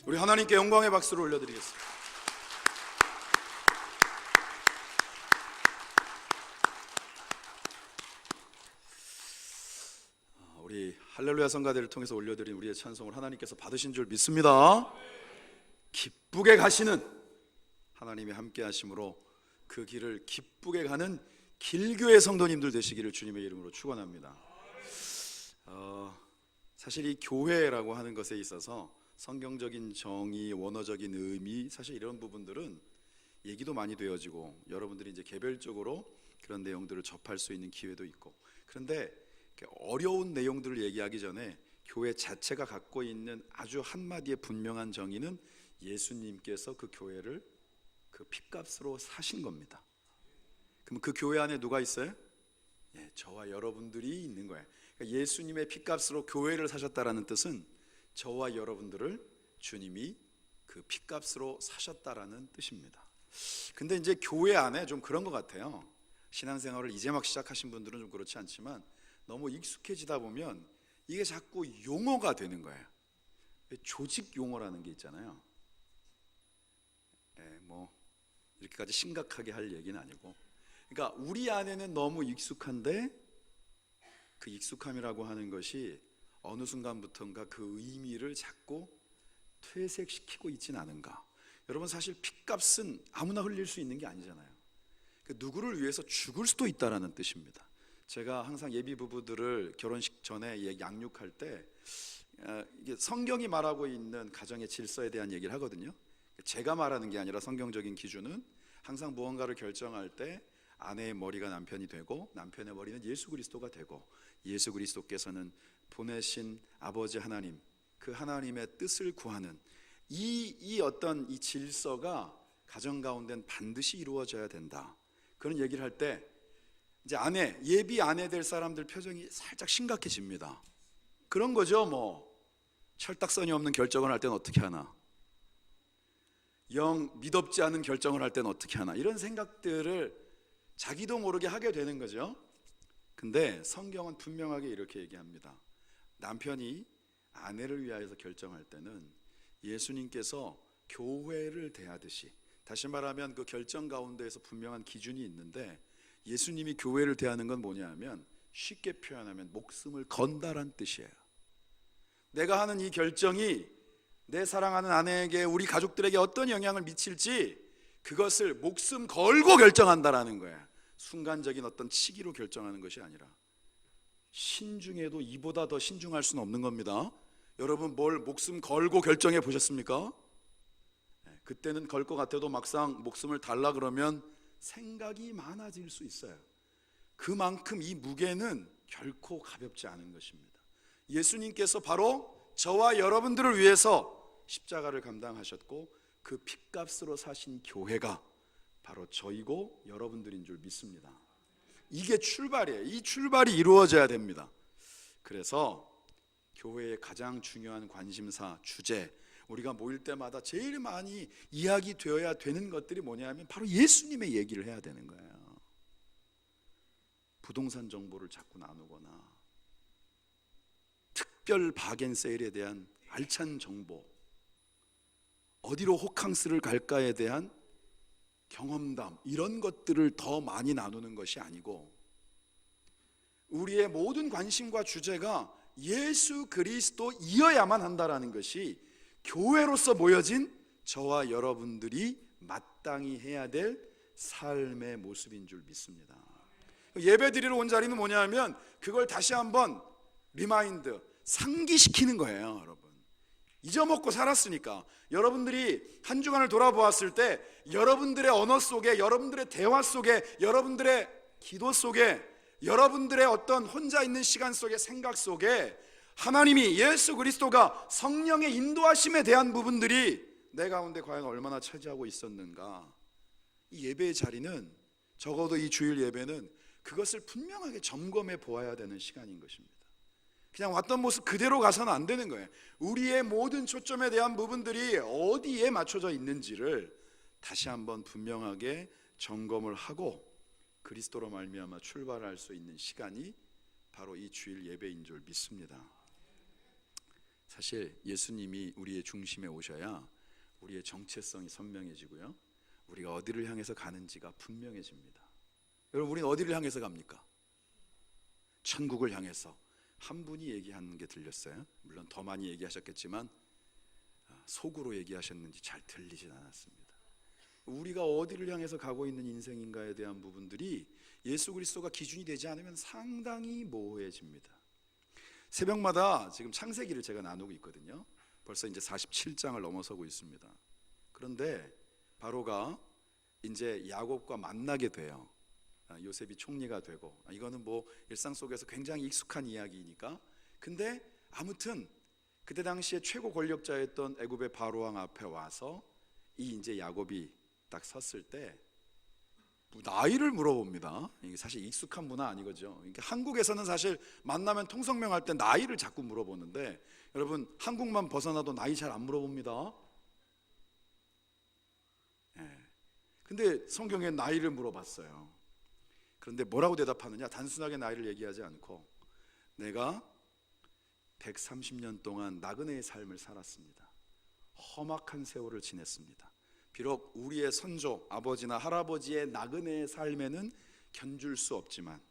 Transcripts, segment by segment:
우리 하나님께 영광의 박수를 올려드리겠습니다. 우리 할렐루야 성가대를 통해서 올려드린 우리의 찬송을 하나님께서 받으신 줄 믿습니다. 기쁘게 가시는 하나님이 함께 하심으로 그 길을 기쁘게 가는 길교회 성도님들 되시기를 주님의 이름으로 축원합니다. 사실 이 교회라고 하는 것에 있어서 성경적인 정의, 원어적인 의미, 사실 이런 부분들은 얘기도 많이 되어지고 여러분들이 이제 개별적으로 그런 내용들을 접할 수 있는 기회도 있고, 그런데 어려운 내용들을 얘기하기 전에 교회 자체가 갖고 있는 아주 한마디의 분명한 정의는 예수님께서 그 교회를 그 핏값으로 사신 겁니다. 그럼 그 교회 안에 누가 있어요? 저와 여러분들이 있는 거예요. 그러니까 예수님의 핏값으로 교회를 사셨다라는 뜻은 저와 여러분들을 주님이 그 핏값으로 사셨다라는 뜻입니다. 근데 이제 교회 안에 좀 그런 것 같아요. 신앙생활을 이제 막 시작하신 분들은 좀 그렇지 않지만 너무 익숙해지다 보면 이게 자꾸 용어가 되는 거예요. 조직 용어라는 게 있잖아요. 뭐 이렇게까지 심각하게 할 얘기는 아니고, 그러니까 우리 안에는 너무 익숙한데 그 익숙함이라고 하는 것이 어느 순간부터인가 그 의미를 자꾸 퇴색시키고 있진 않은가. 여러분, 사실 핏값은 아무나 흘릴 수 있는 게 아니잖아요. 누구를 위해서 죽을 수도 있다라는 뜻입니다. 제가 항상 예비 부부들을 결혼식 전에 양육할 때 이게 성경이 말하고 있는 가정의 질서에 대한 얘기를 하거든요. 제가 말하는 게 아니라 성경적인 기준은 항상 무언가를 결정할 때 아내의 머리가 남편이 되고 남편의 머리는 예수 그리스도가 되고, 예수 그리스도께서는 보내신 아버지 하나님, 그 하나님의 뜻을 구하는 이 어떤 이 질서가 가정 가운데는 반드시 이루어져야 된다. 그런 얘기를 할 때 이제 예비 아내 될 사람들 표정이 살짝 심각해집니다. 그런 거죠. 뭐 철딱서니 없는 결정을 할 때는 어떻게 하나, 영 미덥지 않은 결정을 할 때는 어떻게 하나, 이런 생각들을 자기도 모르게 하게 되는 거죠. 근데 성경은 분명하게 이렇게 얘기합니다. 남편이 아내를 위하여서 결정할 때는 예수님께서 교회를 대하듯이, 다시 말하면 그 결정 가운데에서 분명한 기준이 있는데, 예수님이 교회를 대하는 건 뭐냐 하면 쉽게 표현하면 목숨을 건다란 뜻이에요. 내가 하는 이 결정이 내 사랑하는 아내에게, 우리 가족들에게 어떤 영향을 미칠지 그것을 목숨 걸고 결정한다라는 거예요. 순간적인 어떤 치기로 결정하는 것이 아니라, 신중해도 이보다 더 신중할 수는 없는 겁니다. 여러분, 뭘 목숨 걸고 결정해 보셨습니까? 그때는 걸 것 같아도 막상 목숨을 달라 그러면 생각이 많아질 수 있어요. 그만큼 이 무게는 결코 가볍지 않은 것입니다. 예수님께서 바로 저와 여러분들을 위해서 십자가를 감당하셨고 그 핏값으로 사신 교회가 바로 저이고 여러분들인 줄 믿습니다. 이게 출발이에요. 이 출발이 이루어져야 됩니다. 그래서 교회의 가장 중요한 관심사, 주제, 우리가 모일 때마다 제일 많이 이야기되어야 되는 것들이 뭐냐면 바로 예수님의 얘기를 해야 되는 거예요. 부동산 정보를 자꾸 나누거나 특별 바겐세일에 대한 알찬 정보, 어디로 호캉스를 갈까에 대한 경험담, 이런 것들을 더 많이 나누는 것이 아니고, 우리의 모든 관심과 주제가 예수 그리스도이어야만 한다라는 것이 교회로서 모여진 저와 여러분들이 마땅히 해야 될 삶의 모습인 줄 믿습니다. 예배 드리러 온 자리는 뭐냐 하면 그걸 다시 한번 리마인드, 상기시키는 거예요. 여러분, 잊어먹고 살았으니까 여러분들이 한 주간을 돌아보았을 때 여러분들의 언어 속에, 여러분들의 대화 속에, 여러분들의 기도 속에, 여러분들의 어떤 혼자 있는 시간 속에, 생각 속에 하나님이, 예수 그리스도가 성령의 인도하심에 대한 부분들이 내 가운데 과연 얼마나 차지하고 있었는가. 이 예배의 자리는, 적어도 이 주일 예배는 그것을 분명하게 점검해 보아야 되는 시간인 것입니다. 그냥 왔던 모습 그대로 가서는 안 되는 거예요. 우리의 모든 초점에 대한 부분들이 어디에 맞춰져 있는지를 다시 한번 분명하게 점검을 하고 그리스도로 말미암아 출발할 수 있는 시간이 바로 이 주일 예배인 줄 믿습니다. 사실 예수님이 우리의 중심에 오셔야 우리의 정체성이 선명해지고요, 우리가 어디를 향해서 가는지가 분명해집니다. 여러분, 우리는 어디를 향해서 갑니까? 천국을 향해서. 한 분이 얘기하는 게 들렸어요. 물론 더 많이 얘기하셨겠지만 속으로 얘기하셨는지 잘 들리진 않았습니다. 우리가 어디를 향해서 가고 있는 인생인가에 대한 부분들이 예수 그리스도가 기준이 되지 않으면 상당히 모호해집니다. 새벽마다 지금 창세기를 제가 나누고 있거든요. 벌써 이제 47장을 넘어서고 있습니다. 그런데 바로가 이제 야곱과 만나게 돼요. 요셉이 총리가 되고, 이거는 뭐 일상 속에서 굉장히 익숙한 이야기니까. 근데 아무튼 그때 당시에 최고 권력자였던 애굽의 바로왕 앞에 와서 이 이제 야곱이 딱 섰을 때 나이를 물어봅니다. 이게 사실 익숙한 문화 아니거죠. 그러니까 한국에서는 사실 만나면 통성명할 때 나이를 자꾸 물어보는데, 여러분 한국만 벗어나도 나이 잘 안 물어봅니다. 근데 성경에 나이를 물어봤어요. 그런데 뭐라고 대답하느냐? 단순하게 나이를 얘기하지 않고 내가 130년 동안 나그네의 삶을 살았습니다. 험악한 세월을 지냈습니다. 비록 우리의 선조, 아버지나 할아버지의 나그네의 삶에는 견줄 수 없지만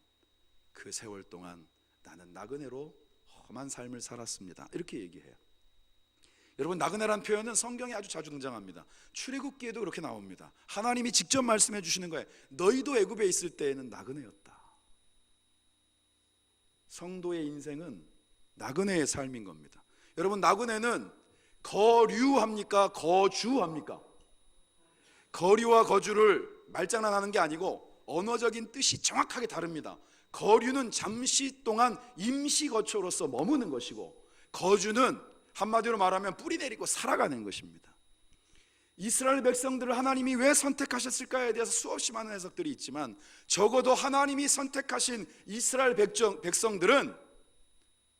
그 세월 동안 나는 나그네로 험한 삶을 살았습니다. 이렇게 얘기해요. 여러분, 나그네란 표현은 성경에 아주 자주 등장합니다. 출애굽기에도 그렇게 나옵니다. 하나님이 직접 말씀해 주시는 거예요. 너희도 애굽에 있을 때에는 나그네였다. 성도의 인생은 나그네의 삶인 겁니다. 여러분, 나그네는 거류합니까? 거주합니까? 거류와 거주를 말장난하는 게 아니고 언어적인 뜻이 정확하게 다릅니다. 거류는 잠시 동안 임시 거처로서 머무는 것이고, 거주는 한마디로 말하면 뿌리 내리고 살아가는 것입니다. 이스라엘 백성들을 하나님이 왜 선택하셨을까에 대해서 수없이 많은 해석들이 있지만, 적어도 하나님이 선택하신 이스라엘 백성들은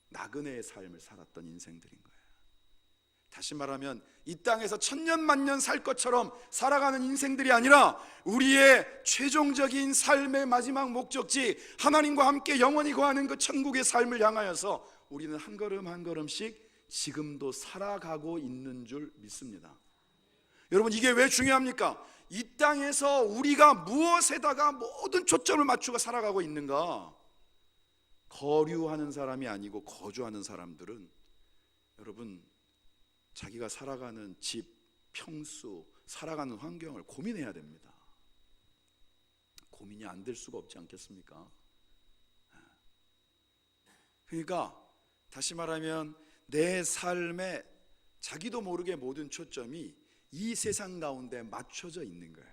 나그네의 삶을 살았던 인생들인 거예요. 다시 말하면 이 땅에서 천년 만년 살 것처럼 살아가는 인생들이 아니라 우리의 최종적인 삶의 마지막 목적지, 하나님과 함께 영원히 거하는 그 천국의 삶을 향하여서 우리는 한 걸음 한 걸음씩 지금도 살아가고 있는 줄 믿습니다. 여러분, 이게 왜 중요합니까? 이 땅에서 우리가 무엇에다가 모든 초점을 맞추고 살아가고 있는가? 거류하는 사람이 아니고 거주하는 사람들은, 여러분, 자기가 살아가는 집, 평수, 살아가는 환경을 고민해야 됩니다. 고민이 안 될 수가 없지 않겠습니까? 그러니까 다시 말하면 내 삶에 자기도 모르게 모든 초점이 이 세상 가운데 맞춰져 있는 거예요.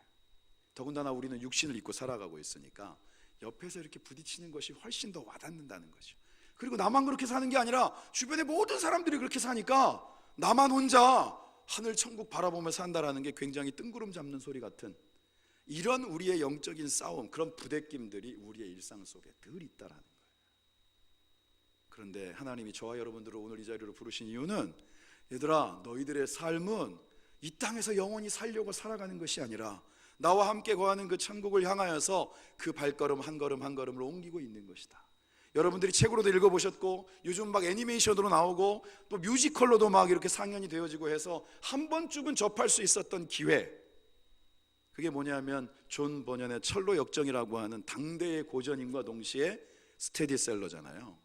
더군다나 우리는 육신을 입고 살아가고 있으니까 옆에서 이렇게 부딪히는 것이 훨씬 더 와닿는다는 거죠. 그리고 나만 그렇게 사는 게 아니라 주변의 모든 사람들이 그렇게 사니까 나만 혼자 하늘 천국 바라보며 산다라는 게 굉장히 뜬구름 잡는 소리 같은, 이런 우리의 영적인 싸움, 그런 부대낌들이 우리의 일상 속에 늘 있다라는 거예요. 그런데 하나님이 저와 여러분들을 오늘 이 자리로 부르신 이유는, 얘들아, 너희들의 삶은 이 땅에서 영원히 살려고 살아가는 것이 아니라 나와 함께 거하는 그 천국을 향하여서 그 발걸음 한 걸음 한 걸음을 옮기고 있는 것이다. 여러분들이 책으로도 읽어보셨고, 요즘 막 애니메이션으로 나오고 또 뮤지컬로도 막 이렇게 상연이 되어지고 해서 한 번쯤은 접할 수 있었던 기회, 그게 뭐냐면 존 버년의 철로 역정이라고 하는 당대의 고전인과 동시에 스테디셀러잖아요.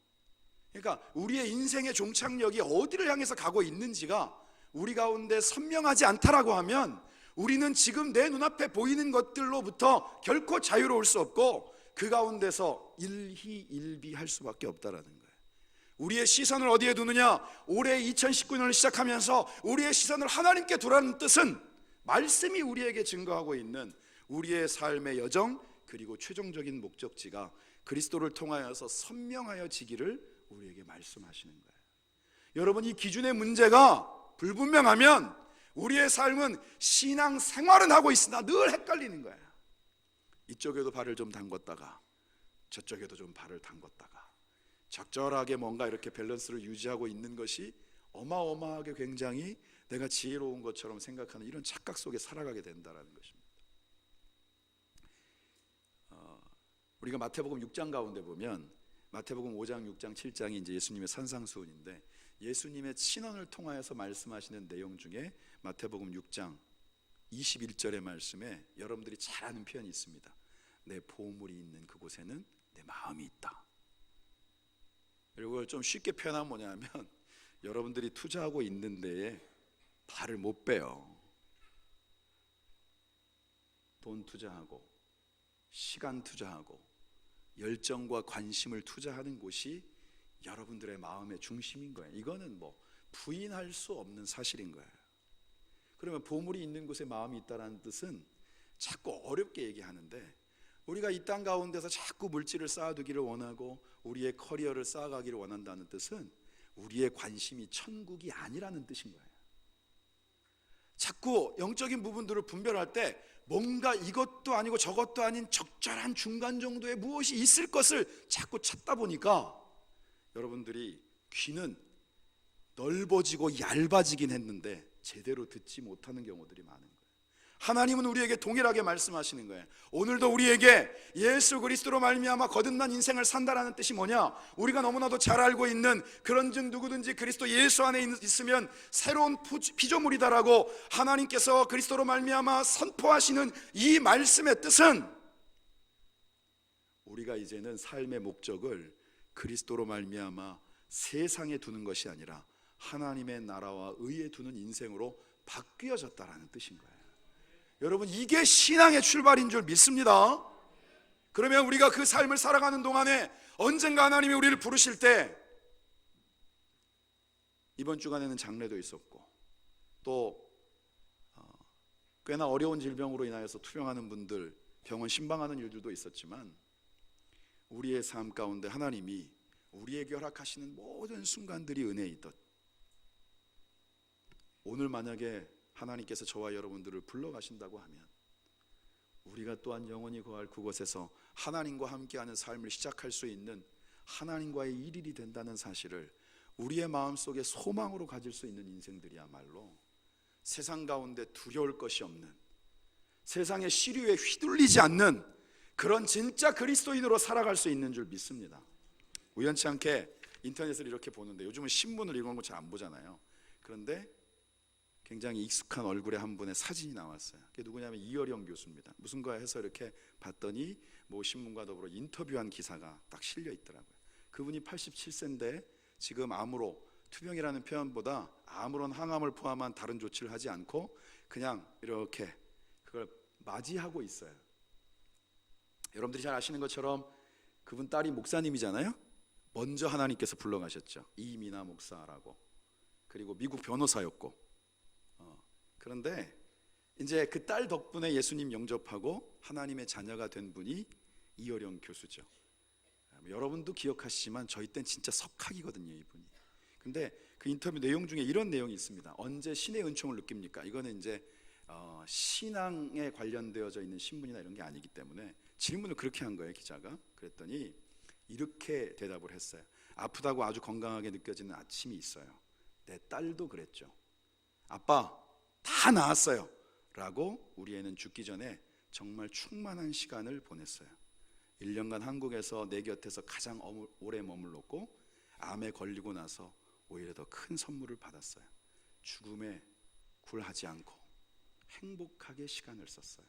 그러니까 우리의 인생의 종착역이 어디를 향해서 가고 있는지가 우리 가운데 선명하지 않다라고 하면, 우리는 지금 내 눈앞에 보이는 것들로부터 결코 자유로울 수 없고 그 가운데서 일희일비할 수밖에 없다라는 거예요. 우리의 시선을 어디에 두느냐? 올해 2019년을 시작하면서 우리의 시선을 하나님께 두라는 뜻은, 말씀이 우리에게 증거하고 있는 우리의 삶의 여정, 그리고 최종적인 목적지가 그리스도를 통하여서 선명하여지기를 우리에게 말씀하시는 거예요. 여러분, 이 기준의 문제가 불분명하면 우리의 삶은 신앙 생활은 하고 있으나 늘 헷갈리는 거예요. 이쪽에도 발을 좀 담궜다가 저쪽에도 좀 발을 담궜다가 적절하게 뭔가 이렇게 밸런스를 유지하고 있는 것이 어마어마하게 굉장히 내가 지혜로운 것처럼 생각하는 이런 착각 속에 살아가게 된다는 것입니다. 우리가 마태복음 6장 가운데 보면 마태복음 5장, 6장, 7장이 이제 예수님의 산상수훈인데 예수님의 친언을 통하여서 말씀하시는 내용 중에 마태복음 6장 21절의 말씀에 여러분들이 잘 아는 표현이 있습니다. 내 보물이 있는 그곳에는 내 마음이 있다. 그리고 이걸 좀 쉽게 표현하면 뭐냐면 여러분들이 투자하고 있는 데에 발을 못 빼요. 돈 투자하고 시간 투자하고 열정과 관심을 투자하는 곳이 여러분들의 마음의 중심인 거예요. 이거는 뭐 부인할 수 없는 사실인 거예요. 그러면 보물이 있는 곳에 마음이 있다는 뜻은 자꾸 어렵게 얘기하는데 우리가 이 땅 가운데서 자꾸 물질을 쌓아두기를 원하고 우리의 커리어를 쌓아가기를 원한다는 뜻은 우리의 관심이 천국이 아니라는 뜻인 거예요. 자꾸 영적인 부분들을 분별할 때 뭔가 이것도 아니고 저것도 아닌 적절한 중간 정도의 무엇이 있을 것을 자꾸 찾다 보니까 여러분들이 귀는 넓어지고 얇아지긴 했는데 제대로 듣지 못하는 경우들이 많은 거예요. 하나님은 우리에게 동일하게 말씀하시는 거예요. 오늘도 우리에게 예수 그리스도로 말미암아 거듭난 인생을 산다라는 뜻이 뭐냐? 우리가 너무나도 잘 알고 있는 그런즉 누구든지 그리스도 예수 안에 있으면 새로운 피조물이다라고 하나님께서 그리스도로 말미암아 선포하시는 이 말씀의 뜻은 우리가 이제는 삶의 목적을 그리스도로 말미암아 세상에 두는 것이 아니라 하나님의 나라와 의에 두는 인생으로 바뀌어졌다라는 뜻인 거예요. 여러분, 이게 신앙의 출발인 줄 믿습니다. 그러면 우리가 그 삶을 살아가는 동안에 언젠가 하나님이 우리를 부르실 때, 이번 주간에는 장례도 있었고 또 꽤나 어려운 질병으로 인하여서 투병하는 분들, 병원 신방하는 일들도 있었지만 우리의 삶 가운데 하나님이 우리에게 허락하시는 모든 순간들이 은혜이듯 오늘 만약에 하나님께서 저와 여러분들을 불러가신다고 하면 우리가 또한 영원히 거할 그곳에서 하나님과 함께하는 삶을 시작할 수 있는 하나님과의 일일이 된다는 사실을 우리의 마음속에 소망으로 가질 수 있는 인생들이야말로 세상 가운데 두려울 것이 없는, 세상의 시류에 휘둘리지 않는 그런 진짜 그리스도인으로 살아갈 수 있는 줄 믿습니다. 우연치 않게 인터넷을 이렇게 보는데 요즘은 신문을 이런 거 잘 안 보잖아요. 그런데 굉장히 익숙한 얼굴의 한 분의 사진이 나왔어요. 그게 누구냐면 이어령 교수입니다. 무슨가 해서 이렇게 봤더니 뭐 신문과 더불어 인터뷰한 기사가 딱 실려 있더라고요. 그분이 87세인데 지금 암으로, 투병이라는 표현보다 아무런 항암을 포함한 다른 조치를 하지 않고 그냥 이렇게 그걸 맞이하고 있어요. 여러분들이 잘 아시는 것처럼 그분 딸이 목사님이잖아요. 먼저 하나님께서 불러가셨죠. 이미나 목사라고. 그리고 미국 변호사였고. 그런데 이제 그 딸 덕분에 예수님 영접하고 하나님의 자녀가 된 분이 이어령 교수죠. 여러분도 기억하시지만 저희 땐 진짜 석학이거든요, 이분이. 근데 그 인터뷰 내용 중에 이런 내용이 있습니다. 언제 신의 은총을 느낍니까? 이거는 이제 신앙에 관련되어져 있는 신문이나 이런 게 아니기 때문에 질문을 그렇게 한 거예요, 기자가. 그랬더니 이렇게 대답을 했어요. 아프다고 아주 건강하게 느껴지는 아침이 있어요. 내 딸도 그랬죠. 아빠, 다 나았어요 라고 우리 애는 죽기 전에 정말 충만한 시간을 보냈어요. 1년간 한국에서 내 곁에서 가장 오래 머물렀고 암에 걸리고 나서 오히려 더 큰 선물을 받았어요. 죽음에 굴하지 않고 행복하게 시간을 썼어요.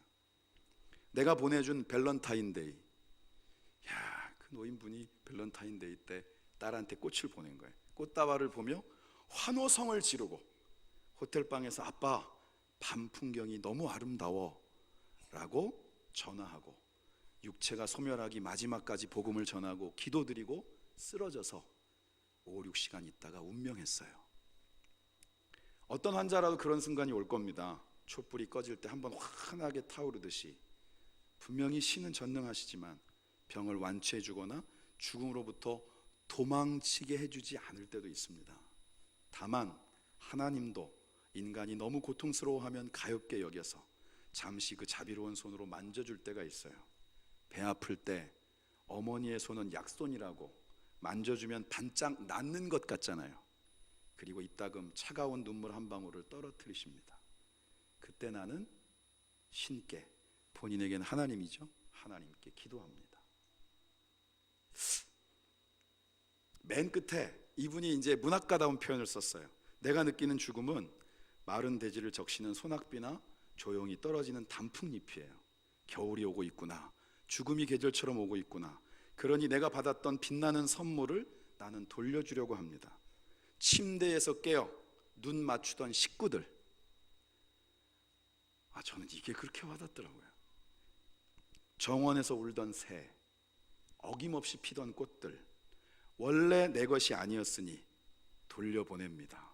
내가 보내준 밸런타인데이, 그 노인분이 밸런타인데이 때 딸한테 꽃을 보낸 거예요. 꽃다발을 보며 환호성을 지르고 호텔방에서 아빠, 밤 풍경이 너무 아름다워 라고 전화하고 육체가 소멸하기 마지막까지 복음을 전하고 기도드리고 쓰러져서 5, 6시간 있다가 운명했어요. 어떤 환자라도 그런 순간이 올 겁니다. 촛불이 꺼질 때 한번 환하게 타오르듯이 분명히 신은 전능하시지만 병을 완치해 주거나 죽음으로부터 도망치게 해주지 않을 때도 있습니다. 다만 하나님도 인간이 너무 고통스러워하면 가엾게 여겨서 잠시 그 자비로운 손으로 만져줄 때가 있어요. 배 아플 때 어머니의 손은 약손이라고 만져주면 반짝 낫는 것 같잖아요. 그리고 이따금 차가운 눈물 한 방울을 떨어뜨리십니다. 그때 나는 신께, 본인에게는 하나님이죠, 하나님께 기도합니다. 맨 끝에 이분이 이제 문학가다운 표현을 썼어요. 내가 느끼는 죽음은 마른 대지를 적시는 소낙비나 조용히 떨어지는 단풍잎이에요. 겨울이 오고 있구나. 죽음이 계절처럼 오고 있구나. 그러니 내가 받았던 빛나는 선물을 나는 돌려주려고 합니다. 침대에서 깨어 눈 맞추던 식구들. 저는 이게 그렇게 와닿더라고요. 정원에서 울던 새, 어김없이 피던 꽃들, 원래 내 것이 아니었으니 돌려보냅니다.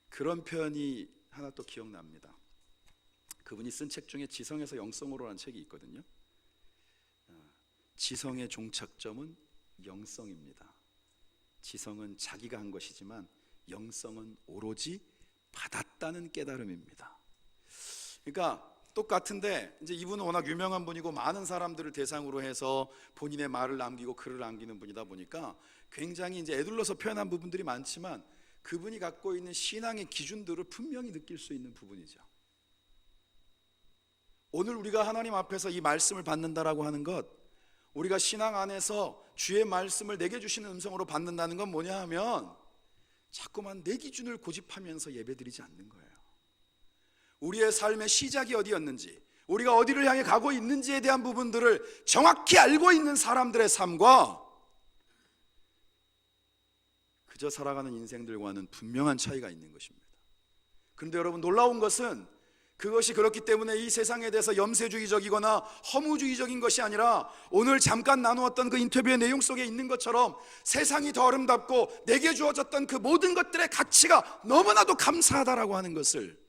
그런 표현이 하나 또 기억납니다. 그분이 쓴 책 중에 지성에서 영성으로라는 책이 있거든요. 지성의 종착점은 영성입니다. 지성은 자기가 한 것이지만 영성은 오로지 받았다는 깨달음입니다. 그러니까 똑같은데 이제 이분은 워낙 유명한 분이고 많은 사람들을 대상으로 해서 본인의 말을 남기고 글을 남기는 분이다 보니까 굉장히 이제 애둘러서 표현한 부분들이 많지만 그분이 갖고 있는 신앙의 기준들을 분명히 느낄 수 있는 부분이죠. 오늘 우리가 하나님 앞에서 이 말씀을 받는다라고 하는 것, 우리가 신앙 안에서 주의 말씀을 내게 주시는 음성으로 받는다는 건 뭐냐 하면 자꾸만 내 기준을 고집하면서 예배드리지 않는 거예요. 우리의 삶의 시작이 어디였는지, 우리가 어디를 향해 가고 있는지에 대한 부분들을 정확히 알고 있는 사람들의 삶과 그저 살아가는 인생들과는 분명한 차이가 있는 것입니다. 그런데 여러분, 놀라운 것은 그것이 그렇기 때문에 이 세상에 대해서 염세주의적이거나 허무주의적인 것이 아니라 오늘 잠깐 나누었던 그 인터뷰의 내용 속에 있는 것처럼 세상이 더 아름답고 내게 주어졌던 그 모든 것들의 가치가 너무나도 감사하다라고 하는 것을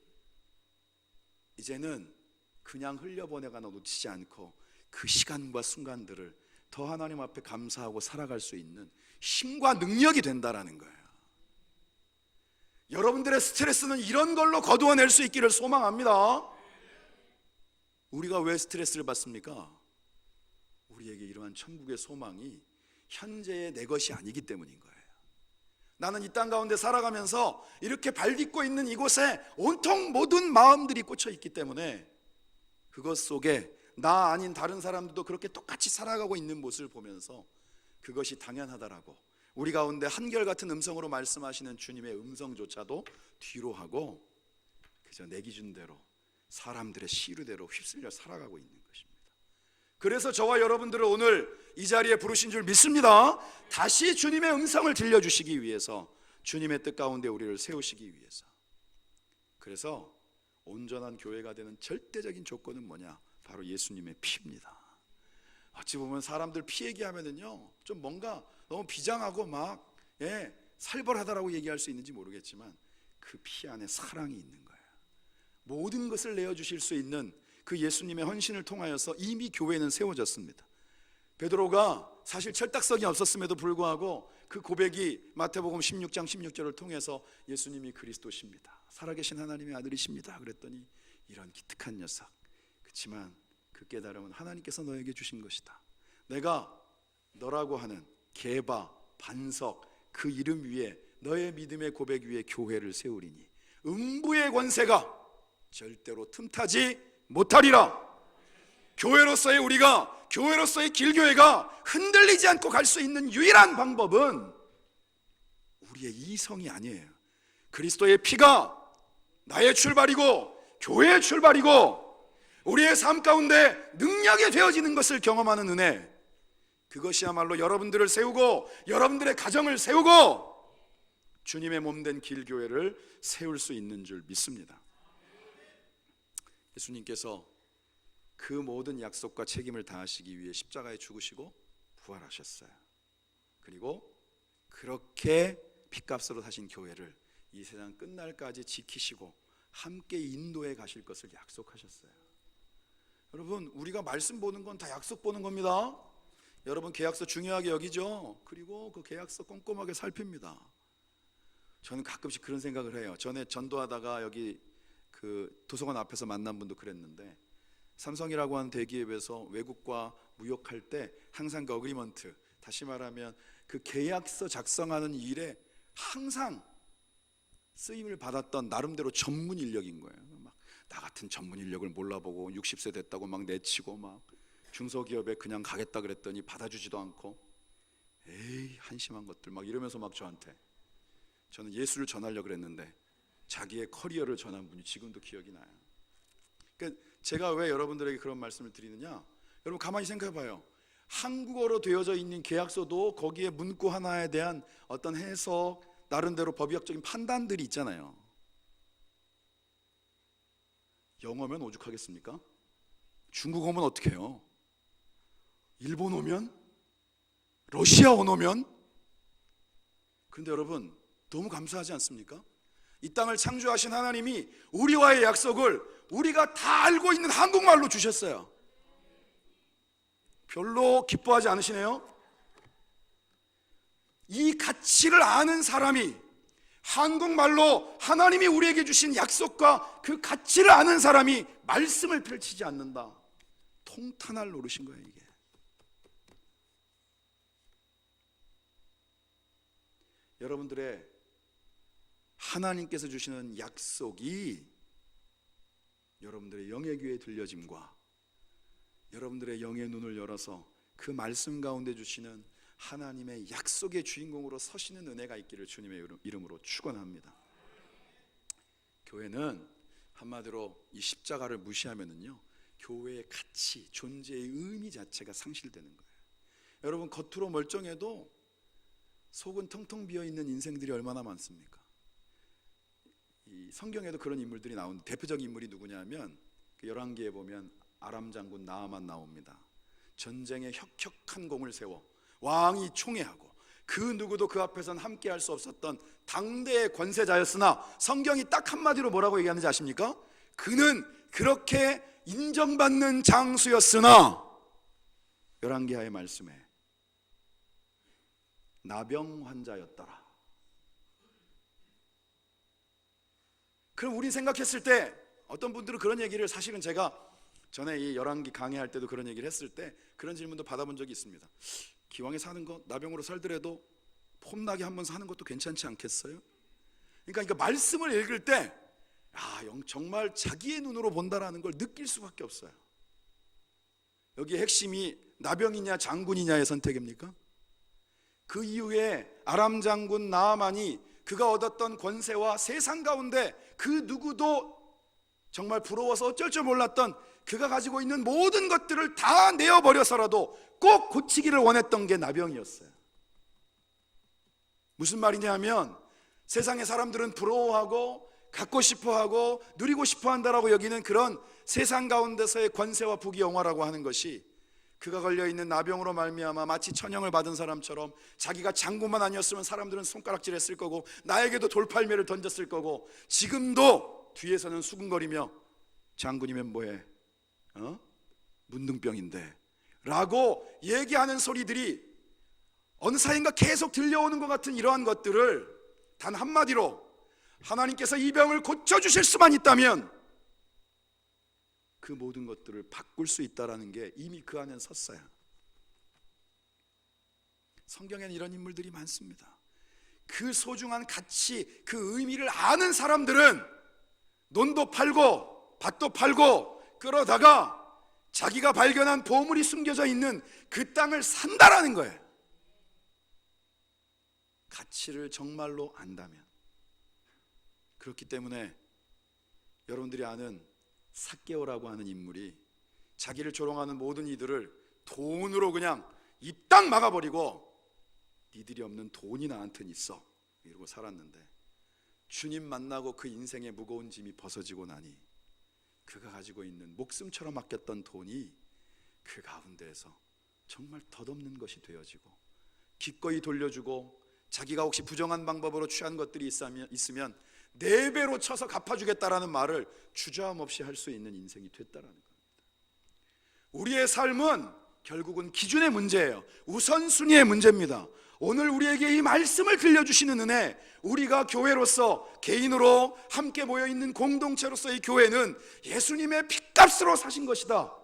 이제는 그냥 흘려보내거나 놓치지 않고 그 시간과 순간들을 더 하나님 앞에 감사하고 살아갈 수 있는 힘과 능력이 된다라는 거예요. 여러분들의 스트레스는 이런 걸로 거두어낼 수 있기를 소망합니다. 우리가 왜 스트레스를 받습니까? 우리에게 이러한 천국의 소망이 현재의 내 것이 아니기 때문인 거예요. 나는 이 땅 가운데 살아가면서 이렇게 발딛고 있는 이곳에 온통 모든 마음들이 꽂혀 있기 때문에 그것 속에 나 아닌 다른 사람들도 그렇게 똑같이 살아가고 있는 모습을 보면서 그것이 당연하다라고 우리 가운데 한결같은 음성으로 말씀하시는 주님의 음성조차도 뒤로 하고 그저 내 기준대로 사람들의 시류대로 휩쓸려 살아가고 있는 것입니다. 그래서 저와 여러분들을 오늘 이 자리에 부르신 줄 믿습니다. 다시 주님의 음성을 들려주시기 위해서, 주님의 뜻 가운데 우리를 세우시기 위해서. 그래서 온전한 교회가 되는 절대적인 조건은 뭐냐? 바로 예수님의 피입니다. 어찌 보면 사람들 피 얘기하면은요 좀 뭔가 너무 비장하고 막 살벌하다라고 얘기할 수 있는지 모르겠지만 그 피 안에 사랑이 있는 거예요. 모든 것을 내어주실 수 있는 그 예수님의 헌신을 통하여서 이미 교회는 세워졌습니다. 베드로가 사실 철딱서기 없었음에도 불구하고 그 고백이 마태복음 16장 16절을 통해서 예수님이 그리스도십니다, 살아계신 하나님의 아들이십니다 그랬더니 이런 기특한 녀석, 그렇지만 그 깨달음은 하나님께서 너에게 주신 것이다. 내가 너라고 하는 게바, 반석, 그 이름 위에 너의 믿음의 고백 위에 교회를 세우리니 음부의 권세가 절대로 틈타지 못하리라. 교회로서의 우리가, 교회로서의 길교회가 흔들리지 않고 갈 수 있는 유일한 방법은 우리의 이성이 아니에요. 그리스도의 피가 나의 출발이고 교회의 출발이고 우리의 삶 가운데 능력이 되어지는 것을 경험하는 은혜, 그것이야말로 여러분들을 세우고 여러분들의 가정을 세우고 주님의 몸된 길교회를 세울 수 있는 줄 믿습니다. 예수님께서 그 모든 약속과 책임을 다하시기 위해 십자가에 죽으시고 부활하셨어요. 그리고 그렇게 핏값으로 사신 교회를 이 세상 끝날까지 지키시고 함께 인도해 가실 것을 약속하셨어요. 여러분, 우리가 말씀 보는 건 다 약속 보는 겁니다. 여러분, 계약서 중요하게 여기죠. 그리고 그 계약서 꼼꼼하게 살핍니다. 저는 가끔씩 그런 생각을 해요. 전에 전도하다가 여기 그 도서관 앞에서 만난 분도 그랬는데, 삼성이라고 하는 대기업에서 외국과 무역할 때 항상 그 어그리먼트, 다시 말하면 그 계약서 작성하는 일에 항상 쓰임을 받았던 나름대로 전문 인력인 거예요. 막 나 같은 전문 인력을 몰라보고 60세 됐다고 막 내치고 막 중소기업에 그냥 가겠다 그랬더니 받아주지도 않고 에이 한심한 것들 막 이러면서 막 저한테, 저는 예수를 전하려고 그랬는데 자기의 커리어를 전한 분이 지금도 기억이 나요. 그러니까 제가 왜 여러분들에게 그런 말씀을 드리느냐, 여러분 가만히 생각해 봐요. 한국어로 되어져 있는 계약서도 거기에 문구 하나에 대한 어떤 해석, 나름대로 법학적인 판단들이 있잖아요. 영어면 오죽하겠습니까? 중국어면 어떻게 해요? 일본어면? 러시아어면? 그런데 여러분 너무 감사하지 않습니까? 이 땅을 창조하신 하나님이 우리와의 약속을 우리가 다 알고 있는 한국말로 주셨어요. 별로 기뻐하지 않으시네요? 이 가치를 아는 사람이, 한국말로 하나님이 우리에게 주신 약속과 그 가치를 아는 사람이 말씀을 펼치지 않는다, 통탄할 노릇인 거예요. 이게 여러분들의 하나님께서 주시는 약속이 여러분들의 영의 귀에 들려짐과 여러분들의 영의 눈을 열어서 그 말씀 가운데 주시는 하나님의 약속의 주인공으로 서시는 은혜가 있기를 주님의 이름으로 축원합니다. 교회는 한마디로 이 십자가를 무시하면은요, 교회의 가치, 존재의 의미 자체가 상실되는 거예요. 여러분 겉으로 멀쩡해도 속은 텅텅 비어있는 인생들이 얼마나 많습니까? 이 성경에도 그런 인물들이 나오는데 대표적인 인물이 누구냐면 그 열왕기에 보면 아람 장군 나아만 나옵니다. 전쟁에 혁혁한 공을 세워 왕이 총애하고 그 누구도 그 앞에선 함께할 수 없었던 당대의 권세자였으나 성경이 딱 한마디로 뭐라고 얘기하는지 아십니까? 그는 그렇게 인정받는 장수였으나 열왕기하의 말씀에 나병 환자였더라. 그럼 우리 생각했을 때 어떤 분들은 그런 얘기를, 사실은 제가 전에 이 열왕기 강의할 때도 그런 얘기를 했을 때 그런 질문도 받아본 적이 있습니다. 기왕에 사는 거 나병으로 살더라도 폼나게 한번 사는 것도 괜찮지 않겠어요? 그러니까 말씀을 읽을 때 정말 자기의 눈으로 본다라는 걸 느낄 수밖에 없어요. 여기 핵심이 나병이냐 장군이냐의 선택입니까? 그 이후에 아람 장군 나아만이 그가 얻었던 권세와 세상 가운데 그 누구도 정말 부러워서 어쩔 줄 몰랐던 그가 가지고 있는 모든 것들을 다 내어버려서라도 꼭 고치기를 원했던 게 나병이었어요. 무슨 말이냐 하면 세상의 사람들은 부러워하고 갖고 싶어하고 누리고 싶어한다라고 여기는 그런 세상 가운데서의 권세와 부귀영화라고 하는 것이 그가 걸려있는 나병으로 말미암아 마치 천형을 받은 사람처럼 자기가 장군만 아니었으면 사람들은 손가락질했을 거고 나에게도 돌팔매를 던졌을 거고 지금도 뒤에서는 수군거리며 장군이면 뭐해? 문둥병인데 라고 얘기하는 소리들이 어느 사이인가 계속 들려오는 것 같은 이러한 것들을 단 한마디로 하나님께서 이 병을 고쳐주실 수만 있다면 그 모든 것들을 바꿀 수 있다는 게 이미 그 안에 섰어요. 성경에는 이런 인물들이 많습니다. 그 소중한 가치, 그 의미를 아는 사람들은 논도 팔고 밭도 팔고 끌어다가 자기가 발견한 보물이 숨겨져 있는 그 땅을 산다라는 거예요. 가치를 정말로 안다면. 그렇기 때문에 여러분들이 아는 삭개오라고 하는 인물이 자기를 조롱하는 모든 이들을 돈으로 그냥 입 딱 막아버리고 니들이 없는 돈이 나한테는 있어 이러고 살았는데 주님 만나고 그 인생의 무거운 짐이 벗어지고 나니 그가 가지고 있는 목숨처럼 아꼈던 돈이 그 가운데에서 정말 덧없는 것이 되어지고 기꺼이 돌려주고 자기가 혹시 부정한 방법으로 취한 것들이 있으면 4배로 쳐서 갚아주겠다라는 말을 주저함 없이 할 수 있는 인생이 됐다라는 겁니다. 우리의 삶은 결국은 기준의 문제예요. 우선순위의 문제입니다. 오늘 우리에게 이 말씀을 들려주시는 은혜, 우리가 교회로서 개인으로 함께 모여있는 공동체로서 이 교회는 예수님의 핏값으로 사신 것이다.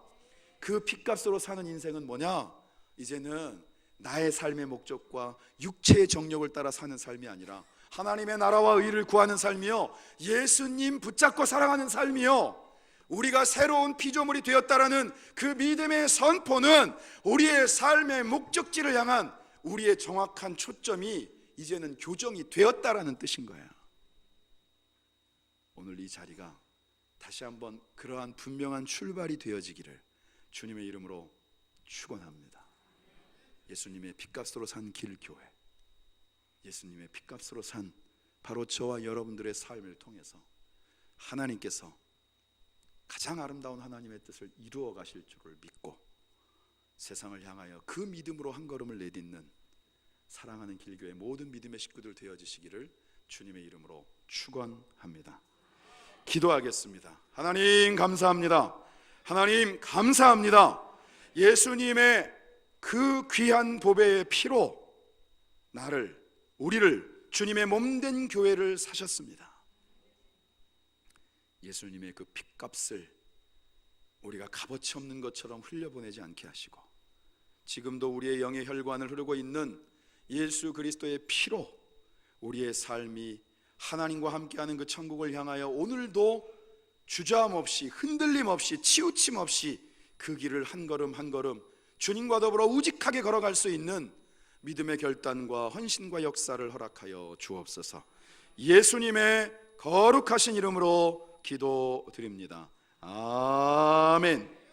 그 핏값으로 사는 인생은 뭐냐? 이제는 나의 삶의 목적과 육체의 정욕을 따라 사는 삶이 아니라 하나님의 나라와 의를 구하는 삶이요, 예수님 붙잡고 사랑하는 삶이요, 우리가 새로운 피조물이 되었다라는 그 믿음의 선포는 우리의 삶의 목적지를 향한 우리의 정확한 초점이 이제는 교정이 되었다라는 뜻인 거예요. 오늘 이 자리가 다시 한번 그러한 분명한 출발이 되어지기를 주님의 이름으로 축원합니다. 예수님의 핏값으로 산 길교회, 예수님의 핏값으로 산 바로 저와 여러분들의 삶을 통해서 하나님께서 가장 아름다운 하나님의 뜻을 이루어 가실 줄을 믿고 세상을 향하여 그 믿음으로 한 걸음을 내딛는 사랑하는 길교회 모든 믿음의 식구들 되어지시기를 주님의 이름으로 축원합니다. 기도하겠습니다. 하나님 감사합니다. 하나님 감사합니다. 예수님의 그 귀한 보배의 피로 나를, 우리를 주님의 몸된 교회를 사셨습니다. 예수님의 그 핏값을 우리가 값어치 없는 것처럼 흘려보내지 않게 하시고 지금도 우리의 영의 혈관을 흐르고 있는 예수 그리스도의 피로 우리의 삶이 하나님과 함께하는 그 천국을 향하여 오늘도 주저함 없이 흔들림 없이 치우침 없이 그 길을 한 걸음 한 걸음 주님과 더불어 우직하게 걸어갈 수 있는 믿음의 결단과 헌신과 역사를 허락하여 주옵소서. 예수님의 거룩하신 이름으로 기도드립니다. 아멘.